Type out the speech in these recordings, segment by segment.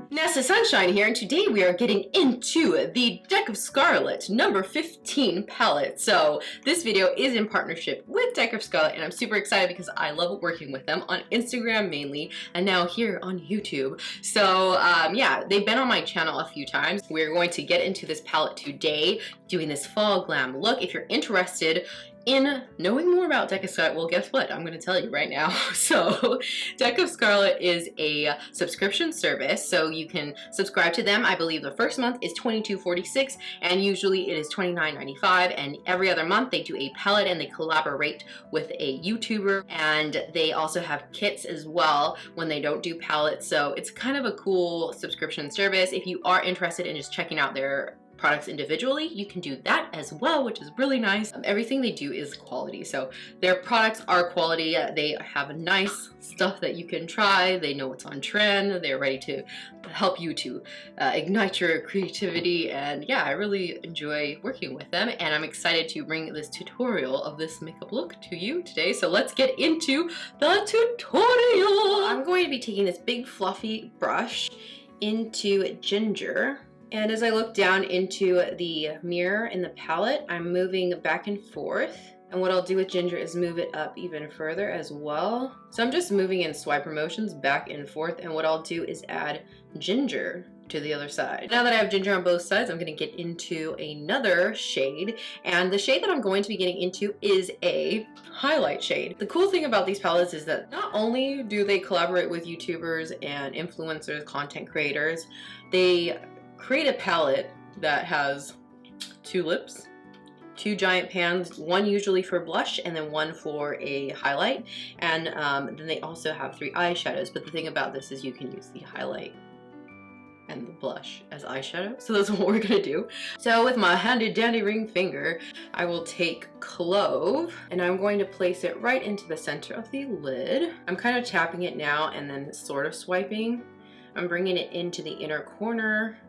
Nessa Sunshine here, and today we are getting into the Deck of Scarlet number 15 palette. So this video is in partnership with Deck of Scarlet, and I'm super excited because I love working with them on Instagram mainly, and now here on YouTube. So yeah, they've been on my channel a few times. We're going to get into this palette today, doing this fall glam look. If you're interested in knowing more about Deck of Scarlet, well, guess what? I'm going to tell you right now. So Deck of Scarlet is a subscription service, so you can subscribe to them. I believe the first month is $22.46, and usually it is $29.95, and every other month they do a palette and they collaborate with a YouTuber, and they also have kits as well when they don't do palettes. So it's kind of a cool subscription service. If you are interested in just checking out their products individually, you can do that as well, which is really nice. Everything they do is quality, so their products are quality. They have nice stuff that you can try. They know what's on trend. They're ready to help you to ignite your creativity, and yeah, I really enjoy working with them, and I'm excited to bring this tutorial of this makeup look to you today. So let's get into the tutorial. I'm going to be taking this big fluffy brush into Ginger, and as I look down into the mirror in the palette, I'm moving back and forth. And what I'll do with Ginger is move it up even further as well. So I'm just moving in swiper motions back and forth, and what I'll do is add Ginger to the other side. Now that I have Ginger on both sides, I'm going to get into another shade, and the shade that I'm going to be getting into is a highlight shade. The cool thing about these palettes is that not only do they collaborate with YouTubers and influencers, content creators, they create a palette that has two lips, two giant pans, one usually for blush and then one for a highlight, and then they also have 3 eyeshadows. But the thing about this is you can use the highlight and the blush as eyeshadow, so that's what we're gonna do. So with my handy dandy ring finger, I will take Clove, and I'm going to place it right into the center of the lid. I'm kind of tapping it now and then sort of swiping. I'm bringing it into the inner corner.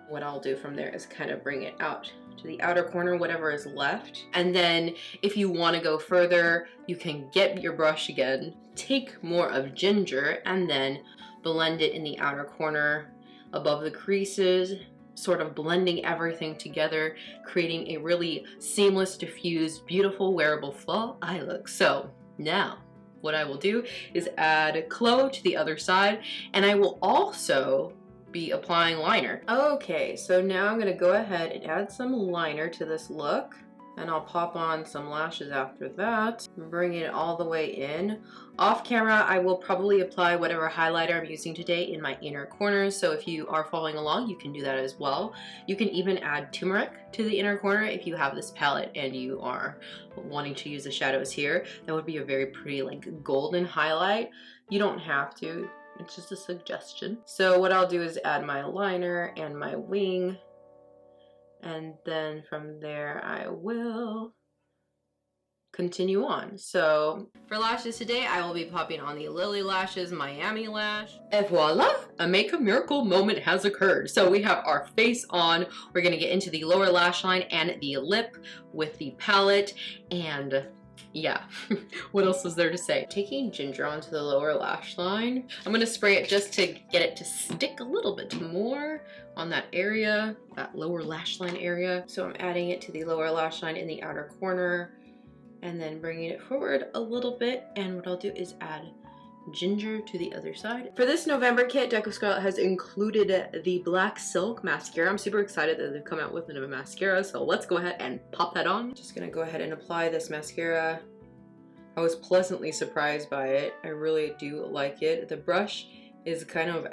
What I'll do from there is kind of bring it out to the outer corner, whatever is left. And then if you want to go further, you can get your brush again, take more of Ginger, and then blend it in the outer corner above the creases, sort of blending everything together, creating a really seamless, diffused, beautiful, wearable fall eye look. So now what I will do is add Clove to the other side, and I will also be applying liner. Okay, so now I'm gonna go ahead and add some liner to this look, and I'll pop on some lashes after that, bring it all the way in. Off camera, I will probably apply whatever highlighter I'm using today in my inner corners, so if you are following along, you can do that as well. You can even add turmeric to the inner corner if you have this palette and you are wanting to use the shadows here. That would be a very pretty like golden highlight. You don't have to. It's just a suggestion. So what I'll do is add my liner and my wing, and then from there I will continue on. So for lashes today, I will be popping on the Lilly Lashes Mami Lash. Et voila! A makeup miracle moment has occurred. So we have our face on. We're gonna get into the lower lash line and the lip with the palette, and yeah, what else is there to say? Taking Ginger onto the lower lash line, I'm gonna spray it just to get it to stick a little bit more on that area, that lower lash line area. So I'm adding it to the lower lash line in the outer corner, and then bringing it forward a little bit, and what I'll do is add Ginger to the other side. For this November kit, Deck of Scarlet has included the Black Silk mascara. I'm super excited that they've come out with a mascara, so let's go ahead and pop that on. Just gonna go ahead and apply this mascara. I was pleasantly surprised by it. I really do like it. The brush is kind of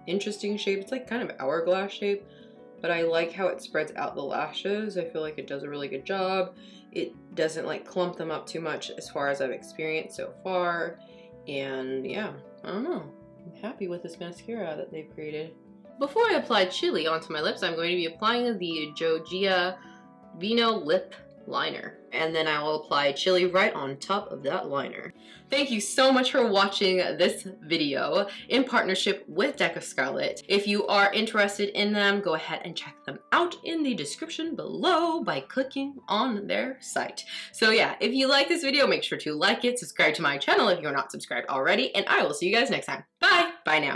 interesting shape. It's like kind of hourglass shape, but I like how it spreads out the lashes. I feel like it does a really good job. It doesn't like clump them up too much as far as I've experienced so far. And yeah, I don't know. I'm happy with this mascara that they've created. Before I apply chili onto my lips, I'm going to be applying the Jogia Vino lip liner. And then I will apply chili right on top of that liner. Thank you so much for watching this video in partnership with Deck of Scarlet. If you are interested in them, go ahead and check them out in the description below by clicking on their site. So yeah, if you like this video, make sure to like it, subscribe to my channel if you're not subscribed already, and I will see you guys next time. Bye! Bye now.